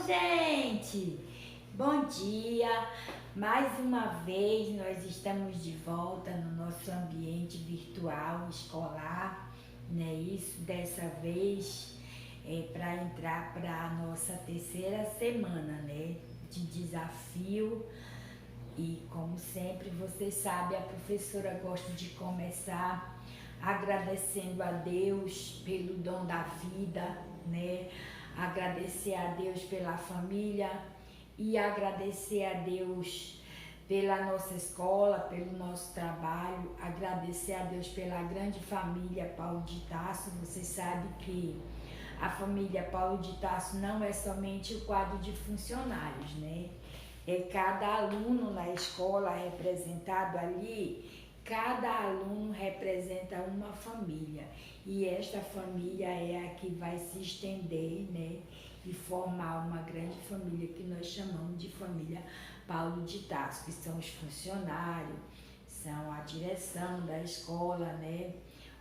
gente! Bom dia! Mais uma vez nós estamos de volta no nosso ambiente virtual escolar, né? Isso dessa vez para entrar para a nossa terceira semana, né? De desafio. E como sempre, você sabe, a professora gosta de começar agradecendo a Deus pelo dom da vida, né? Agradecer a Deus pela família e agradecer a Deus pela nossa escola, pelo nosso trabalho, agradecer a Deus pela grande família Paulo de Tarso. Você sabe que a família Paulo de Tarso não é somente o quadro de funcionários, né? É cada aluno na escola representado ali, cada aluno representa uma família. E esta família é a que vai se estender, né? E formar uma grande família que nós chamamos de família Paulo de Tarso, que são os funcionários, são a direção da escola, né?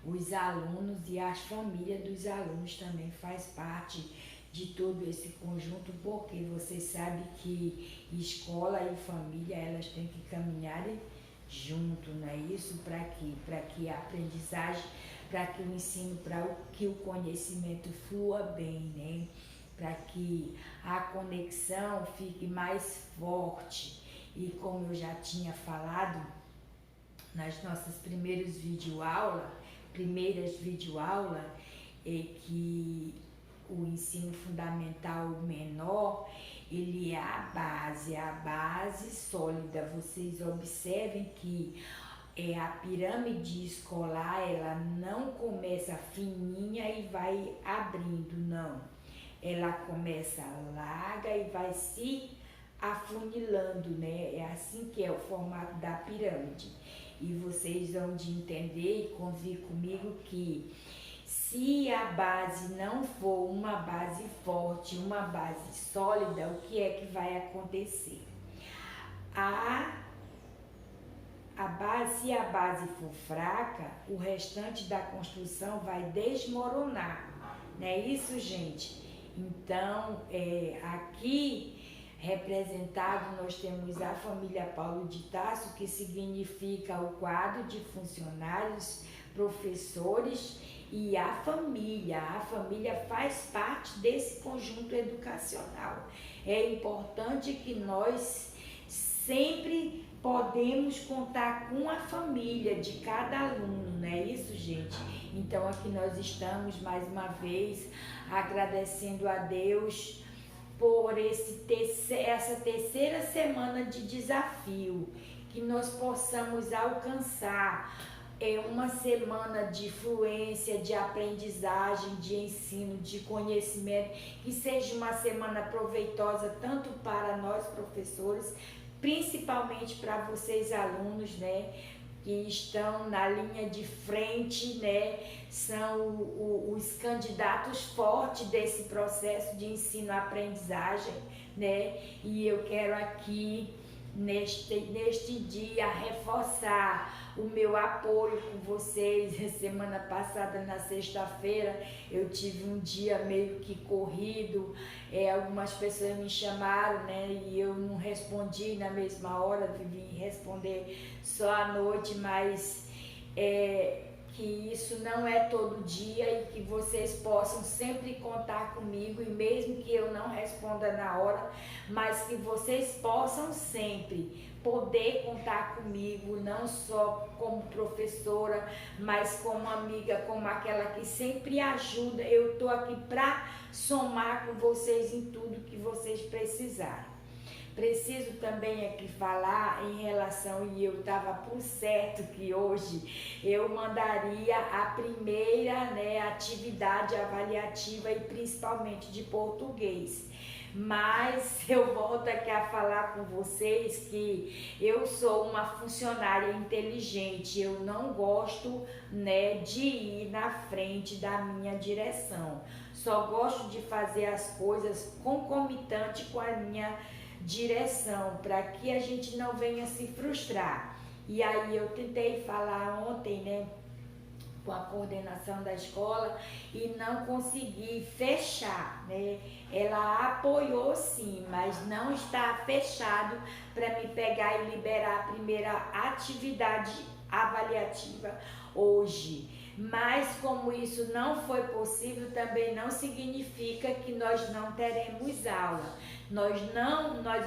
Os alunos e as famílias dos alunos também faz parte de todo esse conjunto, porque você sabe que escola e família, elas têm que caminhar junto, não é isso? Para que a aprendizagem, para que o ensino, para que o conhecimento flua bem, né? Para que a conexão fique mais forte. E como eu já tinha falado nas nossas primeiras videoaulas, é que o ensino fundamental menor, ele é a base sólida. Vocês observem que a pirâmide escolar, ela não começa fininha e vai abrindo, não. Ela começa larga e vai se afunilando, né? É assim que é o formato da pirâmide. E vocês vão de entender e convir comigo que se a base não for uma base forte, uma base sólida, o que é que vai acontecer? Se a base for fraca, o restante da construção vai desmoronar. Não é isso, gente? Então, aqui representado nós temos a família Paulo de Tarso, que significa o quadro de funcionários, professores e a família. A família faz parte desse conjunto educacional. É importante que nós sempre podemos contar com a família de cada aluno, não é isso, gente? Então aqui nós estamos mais uma vez agradecendo a Deus por essa terceira semana de desafio, que nós possamos alcançar uma semana de fluência, de aprendizagem, de ensino, de conhecimento, que seja uma semana proveitosa tanto para nós professores, principalmente para vocês alunos, né, que estão na linha de frente, né, são os candidatos fortes desse processo de ensino-aprendizagem, né, e eu quero aqui neste dia reforçar o meu apoio com vocês. Semana passada, na sexta-feira, eu tive um dia meio que corrido, algumas pessoas me chamaram, né, e eu não respondi na mesma hora, vim responder só à noite, mas que isso não é todo dia e que vocês possam sempre contar comigo, e mesmo que eu não responda na hora, mas que vocês possam sempre poder contar comigo, não só como professora, mas como amiga, como aquela que sempre ajuda. Eu estou aqui para somar com vocês em tudo que vocês precisarem. Preciso também aqui falar em relação, e eu estava por certo que hoje eu mandaria a primeira, né, atividade avaliativa, e principalmente de português. Mas eu volto aqui a falar com vocês que eu sou uma funcionária inteligente, eu não gosto, né, de ir na frente da minha direção. Só gosto de fazer as coisas concomitante com a minha direção, para que a gente não venha se frustrar. E aí eu tentei falar ontem, né, com a coordenação da escola e não consegui fechar, né? Ela apoiou sim, mas não está fechado para me pegar e liberar a primeira atividade avaliativa hoje. Mas como isso não foi possível, também não significa que nós não teremos aula. Nós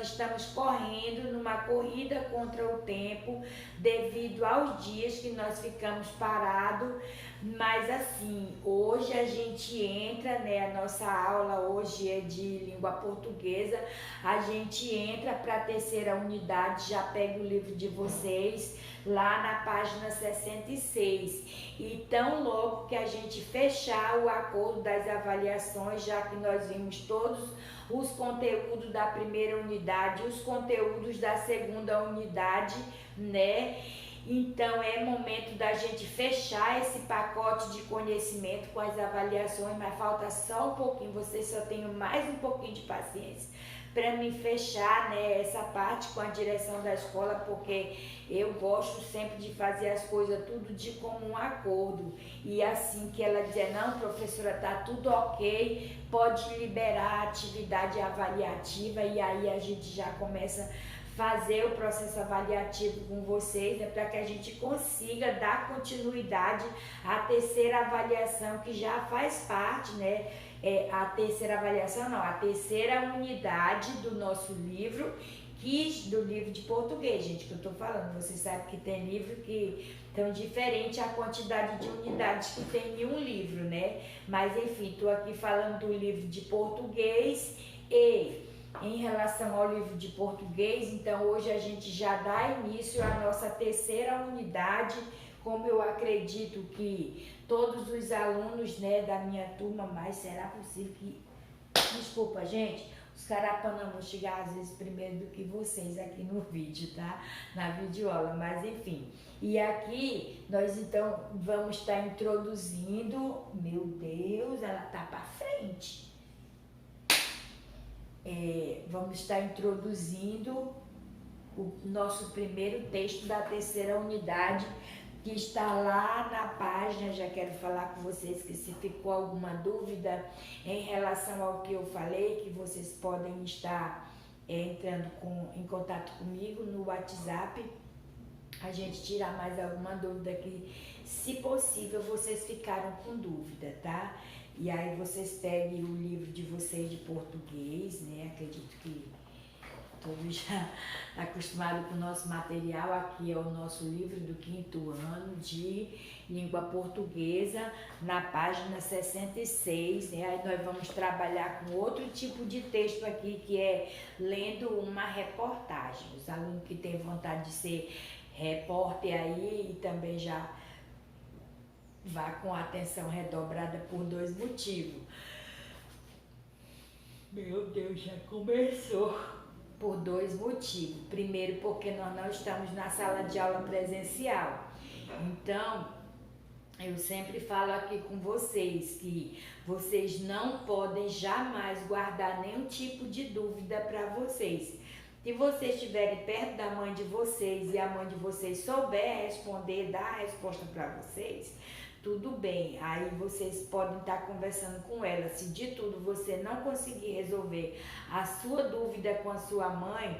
estamos correndo numa corrida contra o tempo devido aos dias que nós ficamos parados, mas assim, hoje a gente entra, né, a nossa aula hoje é de língua portuguesa, a gente entra para a terceira unidade, já pega o livro de vocês lá na página 66, e tão logo que a gente fechar o acordo das avaliações, já que nós vimos todos os conteúdos da primeira unidade, os conteúdos da segunda unidade, né? Então é momento da gente fechar esse pacote de conhecimento com as avaliações, mas falta só um pouquinho, vocês só têm mais um pouquinho de paciência para me fechar, né, essa parte com a direção da escola, porque eu gosto sempre de fazer as coisas tudo de comum acordo. E assim que ela dizer, não, professora, tá tudo ok, pode liberar a atividade avaliativa, e aí a gente já começa a fazer o processo avaliativo com vocês, né, para que a gente consiga dar continuidade à terceira avaliação, que já faz parte, né, a terceira avaliação não, a terceira unidade do nosso livro, do livro de português, gente, que eu tô falando. Vocês sabem que tem livro que tão diferente a quantidade de unidades que tem em um livro, né? Mas enfim, tô aqui falando do livro de português. E em relação ao livro de português, então hoje a gente já dá início à nossa terceira unidade, como eu acredito que todos os alunos, né, da minha turma, mas será possível que... Desculpa, gente, os carapanã vão chegar às vezes primeiro do que vocês aqui no vídeo, tá? Na videoaula, mas enfim. E aqui nós então vamos estar introduzindo... Meu Deus, ela tá pra frente. Vamos estar introduzindo o nosso primeiro texto da terceira unidade, que está lá na página. Já quero falar com vocês que se ficou alguma dúvida em relação ao que eu falei, que vocês podem estar entrando em contato comigo no WhatsApp, a gente tirar mais alguma dúvida que, se possível, vocês ficaram com dúvida, tá? E aí vocês peguem o livro de vocês de português, né? Acredito que todos já acostumados com o nosso material. Aqui é o nosso livro do 5º ano de língua portuguesa, na página 66, né? Aí nós vamos trabalhar com outro tipo de texto aqui, que é lendo uma reportagem. Os alunos que têm vontade de ser repórter aí, e também já vá com a atenção redobrada por 2 motivos. Meu Deus, já começou. Por 2 motivos. Primeiro, porque nós não estamos na sala de aula presencial. Então, eu sempre falo aqui com vocês que vocês não podem jamais guardar nenhum tipo de dúvida para vocês. Se vocês estiverem perto da mãe de vocês e a mãe de vocês souber responder, dar a resposta para vocês, tudo bem, aí vocês podem estar conversando com ela. Se de tudo você não conseguir resolver a sua dúvida com a sua mãe,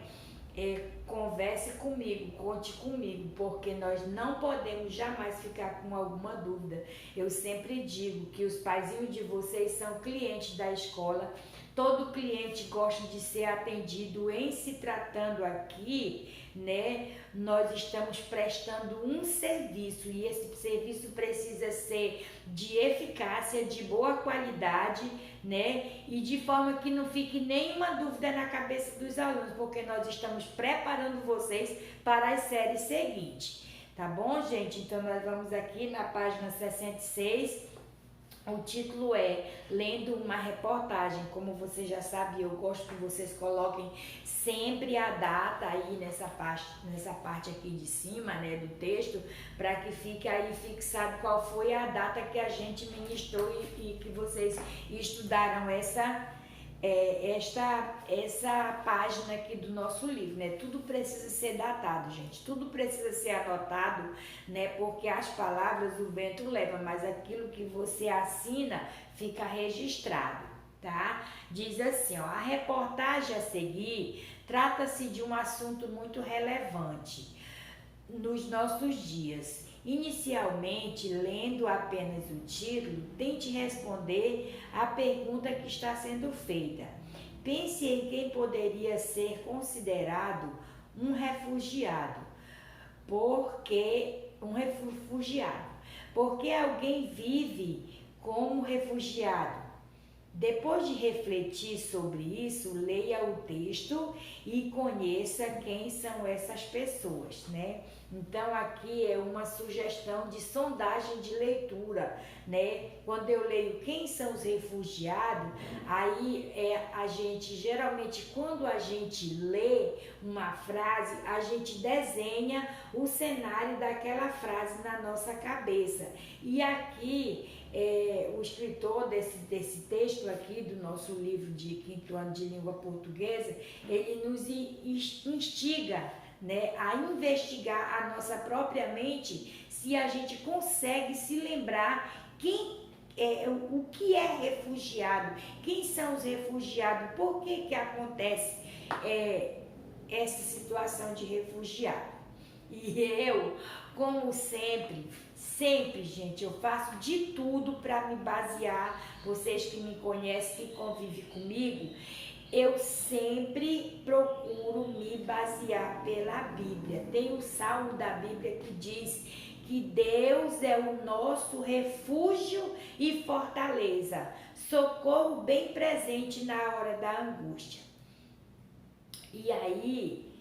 converse comigo, conte comigo, porque nós não podemos jamais ficar com alguma dúvida. Eu sempre digo que os paizinhos de vocês são clientes da escola. Todo cliente gosta de ser atendido. Em se tratando aqui, né, nós estamos prestando um serviço, e esse serviço precisa ser de eficácia, de boa qualidade, né, e de forma que não fique nenhuma dúvida na cabeça dos alunos, porque nós estamos preparando vocês para as séries seguintes, tá bom, gente? Então nós vamos aqui na página 66. O título é Lendo uma Reportagem. Como você já sabe, eu gosto que vocês coloquem sempre a data aí nessa parte aqui de cima, né, do texto, para que fique aí fixado qual foi a data que a gente ministrou e que vocês estudaram essa página aqui do nosso livro, né? Tudo precisa ser datado, gente. Tudo precisa ser anotado, né? Porque as palavras o vento leva, mas aquilo que você assina fica registrado, tá? Diz assim, ó, a reportagem a seguir trata-se de um assunto muito relevante nos nossos dias. Inicialmente, lendo apenas o título, tente responder à pergunta que está sendo feita. Pense em quem poderia ser considerado um refugiado. Porque alguém vive como refugiado. Depois de refletir sobre isso, leia o texto e conheça quem são essas pessoas, né? Então aqui é uma sugestão de sondagem de leitura, né? Quando eu leio quem são os refugiados, aí a gente geralmente quando a gente lê uma frase, a gente desenha o cenário daquela frase na nossa cabeça. E aqui o escritor desse texto aqui do nosso livro de 5º ano de língua portuguesa, ele nos instiga, né, a investigar a nossa própria mente, se a gente consegue se lembrar o que é refugiado, quem são os refugiados, por que acontece essa situação de refugiado. E eu, como sempre, gente, eu faço de tudo para me basear, vocês que me conhecem, que convivem comigo, eu sempre procuro me basear pela Bíblia. Tem um salmo da Bíblia que diz que Deus é o nosso refúgio e fortaleza, socorro bem presente na hora da angústia. E aí,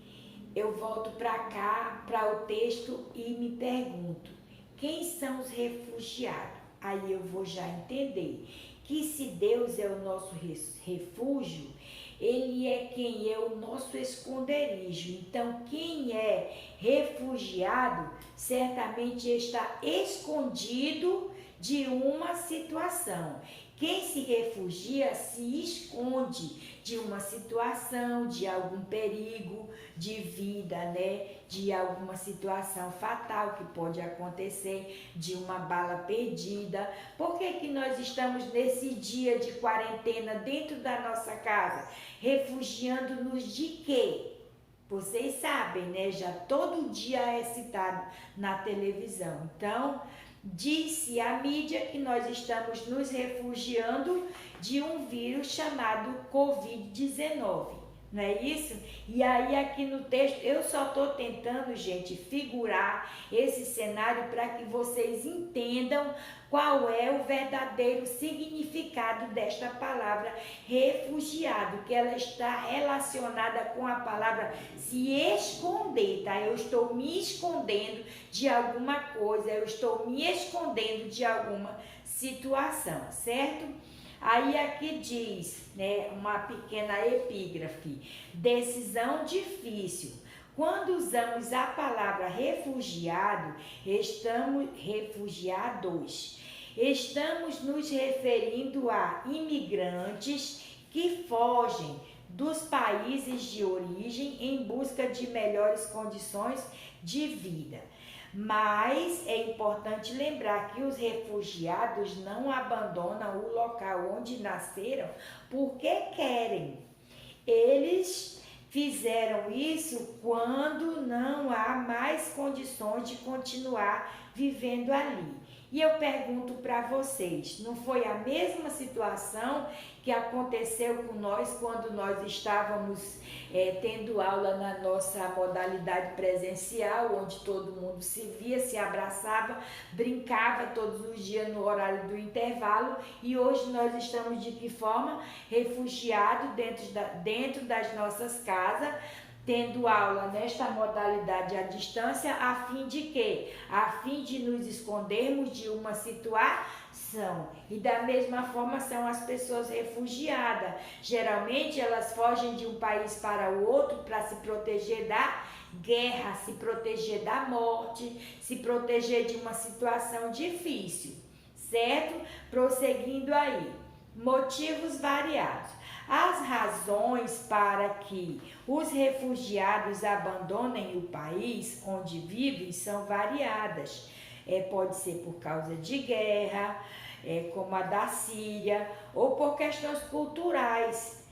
eu volto para cá, para o texto e me pergunto, quem são os refugiados? Aí eu vou já entender que se Deus é o nosso refúgio, Ele é quem é o nosso esconderijo. Então, quem é refugiado, certamente está escondido de uma situação. Quem se refugia se esconde de uma situação, de algum perigo de vida, né? De alguma situação fatal que pode acontecer, de uma bala perdida. Por que nós estamos nesse dia de quarentena dentro da nossa casa, refugiando-nos de quê? Vocês sabem, né? Já todo dia é citado na televisão. Então, disse a mídia que nós estamos nos refugiando de um vírus chamado Covid-19, não é isso? E aí aqui no texto, eu só estou tentando, gente, figurar esse cenário para que vocês entendam qual é o verdadeiro significado desta palavra refugiado, que ela está relacionada com a palavra se esconder, tá? Eu estou me escondendo de alguma coisa, eu estou me escondendo de alguma situação, certo? Aí aqui diz, né, uma pequena epígrafe, decisão difícil. Quando usamos a palavra refugiado, estamos nos referindo a imigrantes que fogem dos países de origem em busca de melhores condições de vida. Mas é importante lembrar que os refugiados não abandonam o local onde nasceram porque querem. Eles fizeram isso quando não há mais condições de continuar vivendo ali. E eu pergunto para vocês, não foi a mesma situação que aconteceu com nós quando nós estávamos tendo aula na nossa modalidade presencial, onde todo mundo se via, se abraçava, brincava todos os dias no horário do intervalo, e hoje nós estamos de que forma? Refugiados dentro das nossas casas, tendo aula nesta modalidade à distância, a fim de quê? A fim de nos escondermos de uma situação. E da mesma forma são as pessoas refugiadas. Geralmente elas fogem de um país para o outro para se proteger da guerra, se proteger da morte, se proteger de uma situação difícil, certo? Prosseguindo aí. Motivos variados. As razões para que os refugiados abandonem o país onde vivem são variadas. Pode ser por causa de guerra, como a da Síria, ou por questões culturais.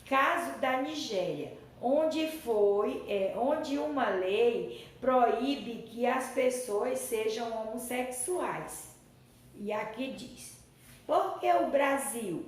Caso da Nigéria, onde uma lei proíbe que as pessoas sejam homossexuais. E aqui diz, por que o Brasil?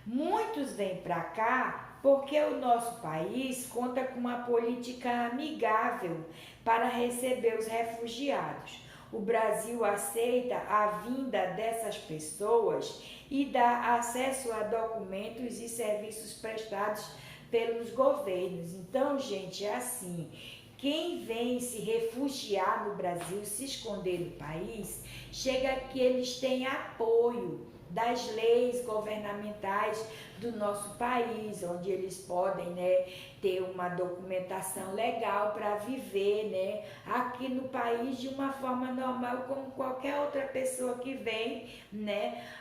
Muitos vêm para cá porque o nosso país conta com uma política amigável para receber os refugiados. O Brasil aceita a vinda dessas pessoas e dá acesso a documentos e serviços prestados pelos governos. Então, gente, é assim, quem vem se refugiar no Brasil, se esconder do país, chega que eles têm apoio das leis governamentais do nosso país, onde eles podem, ter uma documentação legal para viver, aqui no país de uma forma normal, como qualquer outra pessoa que vem,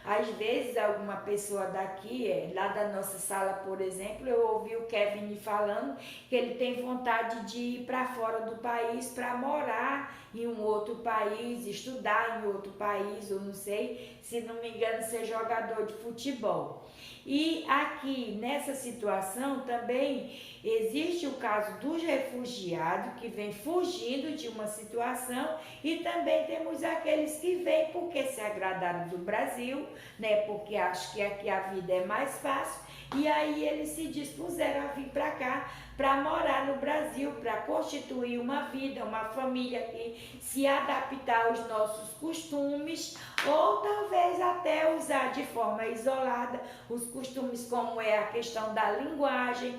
Às vezes alguma pessoa daqui, lá da nossa sala, por exemplo, eu ouvi o Kevin falando que ele tem vontade de ir para fora do país para morar em um outro país, estudar em outro país, ou não sei, se não me engano, ser jogador de futebol. E aqui nessa situação também existe o caso dos refugiados que vêm fugindo de uma situação, e também temos aqueles que vêm porque se agradaram do Brasil, porque acham que aqui a vida é mais fácil, e aí eles se dispuseram a vir para cá para morar no Brasil, para constituir uma vida, uma família que se adaptar aos nossos costumes, ou talvez até usar de forma isolada os costumes, como é a questão da linguagem,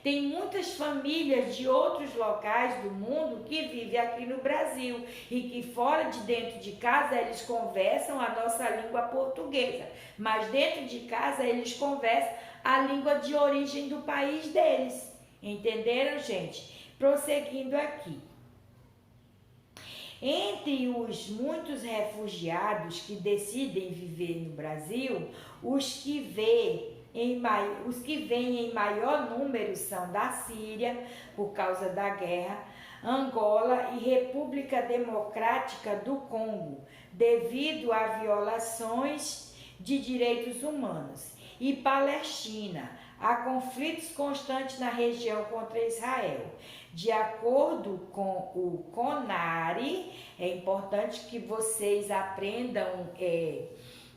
Tem muitas famílias de outros locais do mundo que vivem aqui no Brasil e que fora de dentro de casa eles conversam a nossa língua portuguesa, mas dentro de casa eles conversam a língua de origem do país deles. Entenderam, gente? Prosseguindo aqui. Entre os muitos refugiados que decidem viver no Brasil, os que vêm em maior número são da Síria, por causa da guerra, Angola e República Democrática do Congo, devido a violações de direitos humanos, e Palestina. Há conflitos constantes na região contra Israel. De acordo com o CONARE, é importante que vocês aprendam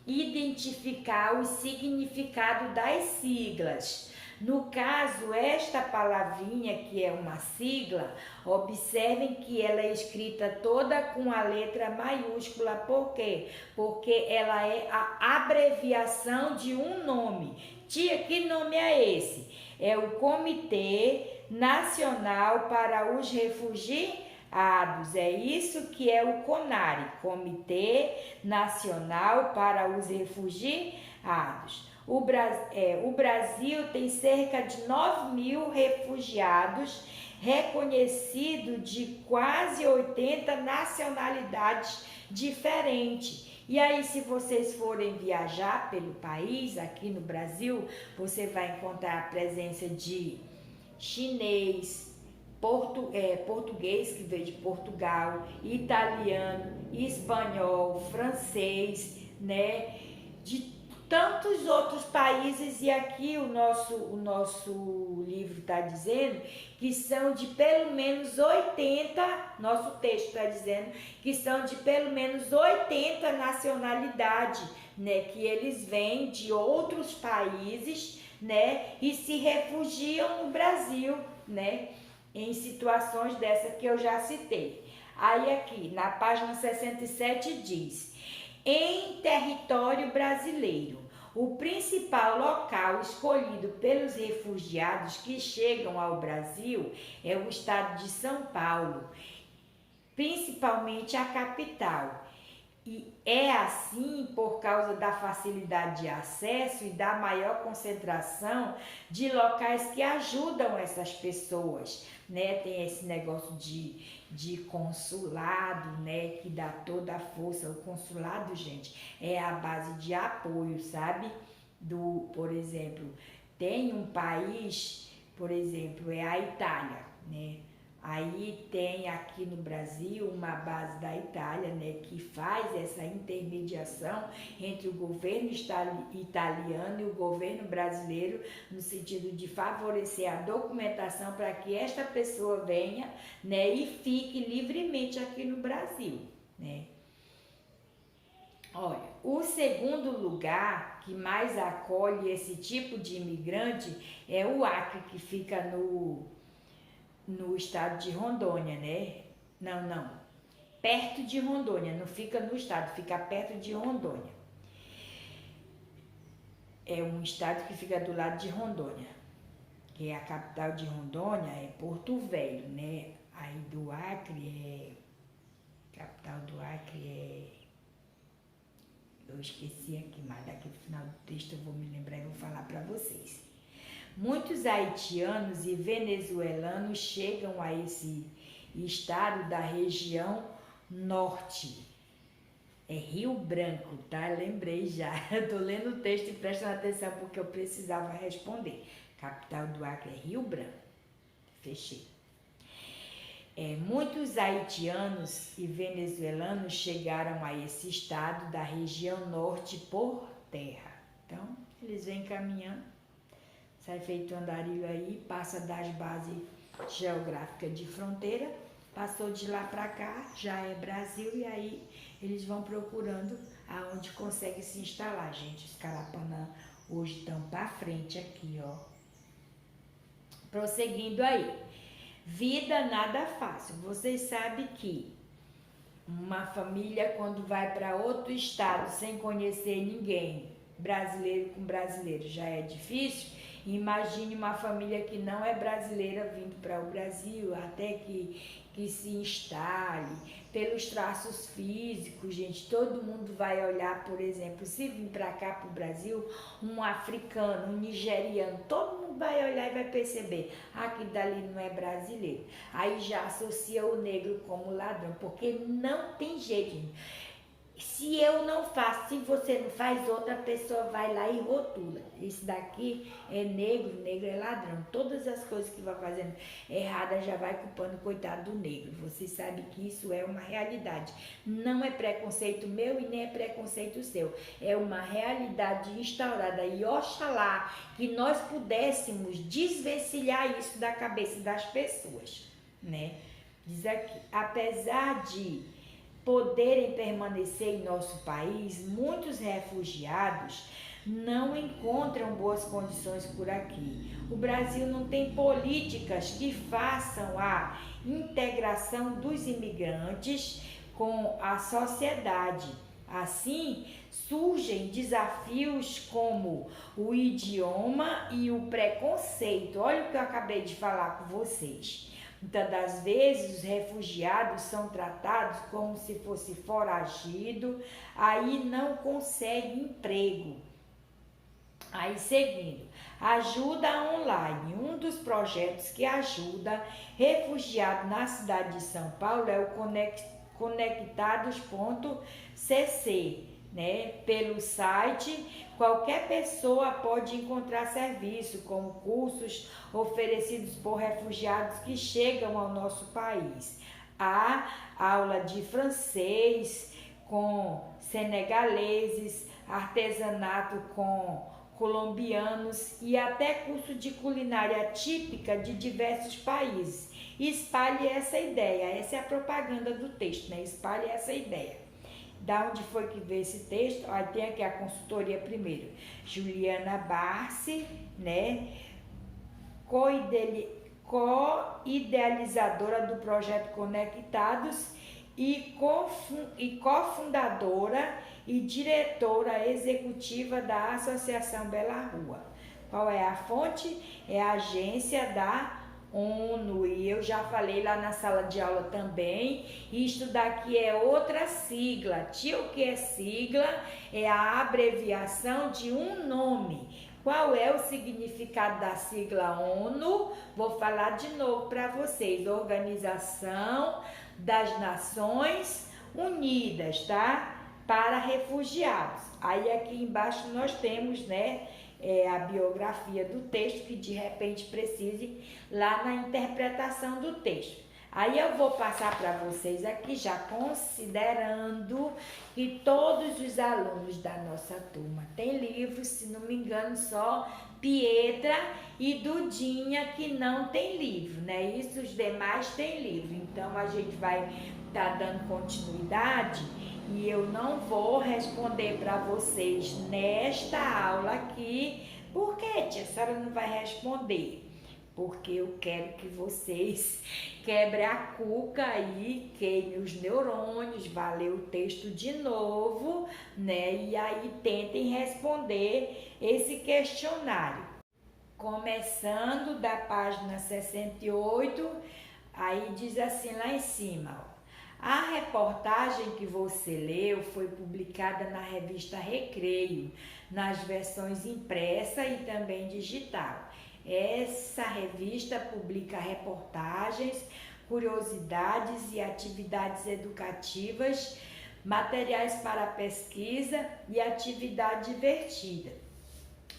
identificar o significado das siglas. No caso, esta palavrinha, que é uma sigla, observem que ela é escrita toda com a letra maiúscula. Por quê? Porque ela é a abreviação de um nome. Tia, que nome é esse? É o Comitê Nacional para os Refugiados. É isso que é o CONARE, Comitê Nacional para os Refugiados. O Brasil tem cerca de 9.000 refugiados, reconhecidos de quase 80 nacionalidades diferentes. E aí, se vocês forem viajar pelo país, aqui no Brasil, você vai encontrar a presença de chinês, português, que veio de Portugal, italiano, espanhol, francês, de tantos outros países. E aqui o nosso livro está dizendo que são de pelo menos 80, nosso texto está dizendo que são de pelo menos 80 nacionalidades, que eles vêm de outros países, e se refugiam no Brasil, em situações dessas que eu já citei. Aí aqui, na página 67 diz: em território brasileiro, o principal local escolhido pelos refugiados que chegam ao Brasil é o estado de São Paulo, principalmente a capital. E é assim por causa da facilidade de acesso e da maior concentração de locais que ajudam essas pessoas, Tem esse negócio de consulado, que dá toda a força. O consulado, gente, é a base de apoio, sabe? Por exemplo, Tem um país, por exemplo, é a Itália, né? Aí tem aqui no Brasil uma base da Itália, né, que faz essa intermediação entre o governo italiano e o governo brasileiro, no sentido de favorecer a documentação para que esta pessoa venha, né, e fique livremente aqui no Brasil, né? Olha, o segundo lugar que mais acolhe esse tipo de imigrante é o Acre, que fica no estado de Rondônia, né? Não, perto de Rondônia, não fica no estado, fica perto de Rondônia. É um estado que fica do lado de Rondônia, que é a capital de Rondônia, é Porto Velho, né? Aí do Acre capital do Acre eu esqueci aqui, mas daqui no final do texto eu vou me lembrar e vou falar para vocês. Muitos haitianos e venezuelanos chegam a esse estado da região norte. É Rio Branco, tá? Lembrei já. Eu tô lendo o texto e prestando atenção porque eu precisava responder. Capital do Acre é Rio Branco. Fechei. Muitos haitianos e venezuelanos chegaram a esse estado da região norte por terra. Então, eles vêm caminhando, sai feito andarilho aí, passa das bases geográficas de fronteira, passou de lá para cá, já é Brasil, e aí eles vão procurando aonde consegue se instalar. Gente, os Carapanã hoje estão para frente aqui, ó. Prosseguindo aí. Vida nada fácil. Vocês sabem que uma família, quando vai para outro estado sem conhecer ninguém, brasileiro com brasileiro, já é difícil. Imagine uma família que não é brasileira vindo para o Brasil, até que se instale, pelos traços físicos, gente, todo mundo vai olhar, por exemplo, se vir para cá para o Brasil, um africano, um nigeriano, todo mundo vai olhar e vai perceber, aqui dali não é brasileiro. Aí já associa o negro como ladrão, porque não tem jeito, gente. Se eu não faço, se você não faz, outra pessoa vai lá e rotula. Esse daqui é negro, negro é ladrão. Todas as coisas que vai fazendo errada já vai culpando o coitado do negro. Você sabe que isso é uma realidade. Não é preconceito meu e nem é preconceito seu. É uma realidade instaurada. E oxalá que nós pudéssemos desvencilhar isso da cabeça das pessoas, né? Diz aqui, apesar de poderem permanecer em nosso país, muitos refugiados não encontram boas condições por aqui. O Brasil não tem políticas que façam a integração dos imigrantes com a sociedade. Assim, surgem desafios como o idioma e o preconceito. Olha o que eu acabei de falar com vocês. Muitas das vezes os refugiados são tratados como se fosse foragido, aí não consegue emprego. Aí seguindo, ajuda online. Um dos projetos que ajuda refugiado na cidade de São Paulo é o conectados.cc, né? Pelo site, qualquer pessoa pode encontrar serviço, como cursos oferecidos por refugiados que chegam ao nosso país. Há aula de francês com senegaleses, artesanato com colombianos e até curso de culinária típica de diversos países. Espalhe essa ideia, essa é a propaganda do texto, né? Espalhe essa ideia. Da onde foi que veio esse texto? Aí tem aqui a consultoria primeiro. Juliana Barsi, né? Co-idealizadora do projeto Conectados e cofundadora e diretora executiva da Associação Bela Rua. Qual é a fonte? É a agência da ONU, e eu já falei lá na sala de aula também. Isto daqui é outra sigla. O que é sigla? É a abreviação de um nome. Qual é o significado da sigla ONU? Vou falar de novo para vocês. Organização das Nações Unidas, tá? Para refugiados. Aí aqui embaixo nós temos, né, a biografia do texto que de repente precise lá na interpretação do texto. Aí eu vou passar para vocês aqui, já considerando que todos os alunos da nossa turma têm livros, se não me engano, só Pietra e Dudinha que não tem livro, né? Isso, os demais têm livro. Então a gente vai estar dando continuidade e eu não vou responder para vocês nesta aula aqui. Por que, tia, a senhora não vai responder? Porque eu quero que vocês quebrem a cuca aí, queimem os neurônios, vá ler o texto de novo, né? E aí tentem responder esse questionário. Começando da página 68, aí diz assim lá em cima, ó. A reportagem que você leu foi publicada na revista Recreio, nas versões impressa e também digital. Essa revista publica reportagens, curiosidades e atividades educativas, materiais para pesquisa e atividade divertida,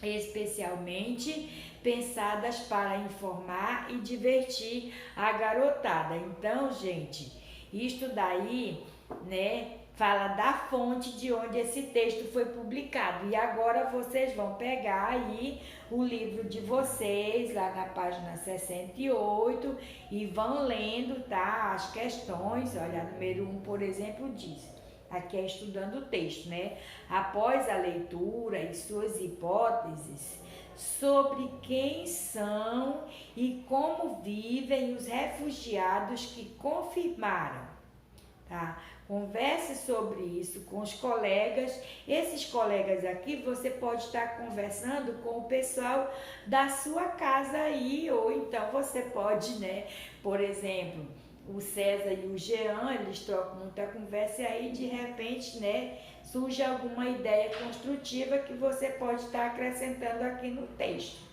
especialmente pensadas para informar e divertir a garotada. Então, gente, isto daí, né, fala da fonte de onde esse texto foi publicado. E agora vocês vão pegar aí o livro de vocês, lá na página 68, e vão lendo, tá, as questões. Olha, a número 1, por exemplo, diz, aqui é estudando o texto, né? Após a leitura e suas hipóteses sobre quem são e como vivem os refugiados que confirmaram, tá? Converse sobre isso com os colegas. Esses colegas aqui você pode estar conversando com o pessoal da sua casa aí, ou então você pode, né, por exemplo, o César e o Jean, eles trocam muita conversa e aí de repente, né, surge alguma ideia construtiva que você pode estar acrescentando aqui no texto.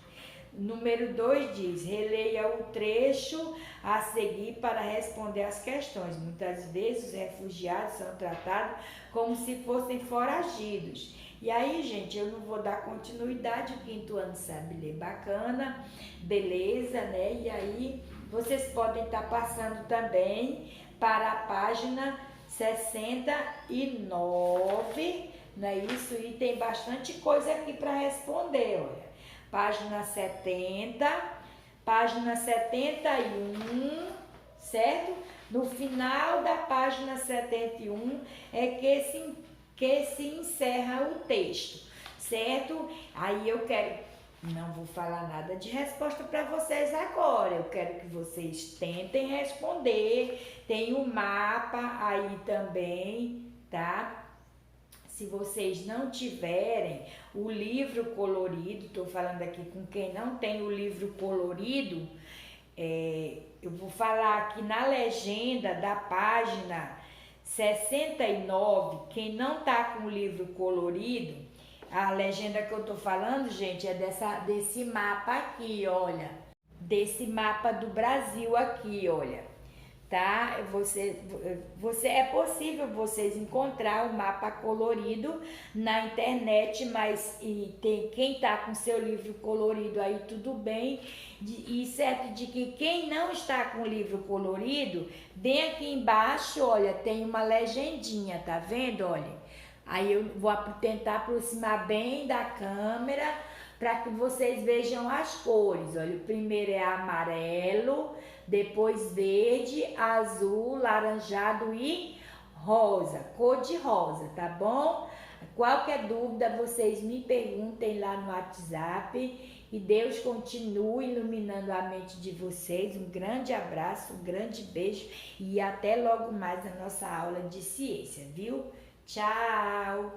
Número 2 diz, releia o trecho a seguir para responder as questões. Muitas vezes os refugiados são tratados como se fossem foragidos. E aí, gente, eu não vou dar continuidade, o quinto ano sabe ler bacana, beleza, né? E aí, vocês podem estar passando também para a página 69, não é isso? E tem bastante coisa aqui para responder, olha. Página 70, página 71, certo? No final da página 71 é que se encerra o texto, certo? Aí eu não vou falar nada de resposta para vocês agora, eu quero que vocês tentem responder, tem o mapa aí também, tá? Se vocês não tiverem o livro colorido, estou falando aqui com quem não tem o livro colorido, eu vou falar aqui na legenda da página 69, quem não está com o livro colorido, a legenda que eu estou falando, gente, é desse mapa aqui, olha, desse mapa do Brasil aqui, olha. Tá? É possível vocês encontrar o mapa colorido na internet, mas quem tá com seu livro colorido aí tudo bem, e certo de que quem não está com o livro colorido, bem aqui embaixo, olha, tem uma legendinha, tá vendo? Olha, aí eu vou tentar aproximar bem da câmera para que vocês vejam as cores. Olha, o primeiro é amarelo, depois verde, azul, laranjado e rosa, cor de rosa, tá bom? Qualquer dúvida, vocês me perguntem lá no WhatsApp e Deus continue iluminando a mente de vocês. Um grande abraço, um grande beijo e até logo mais na nossa aula de ciência, viu? Tchau!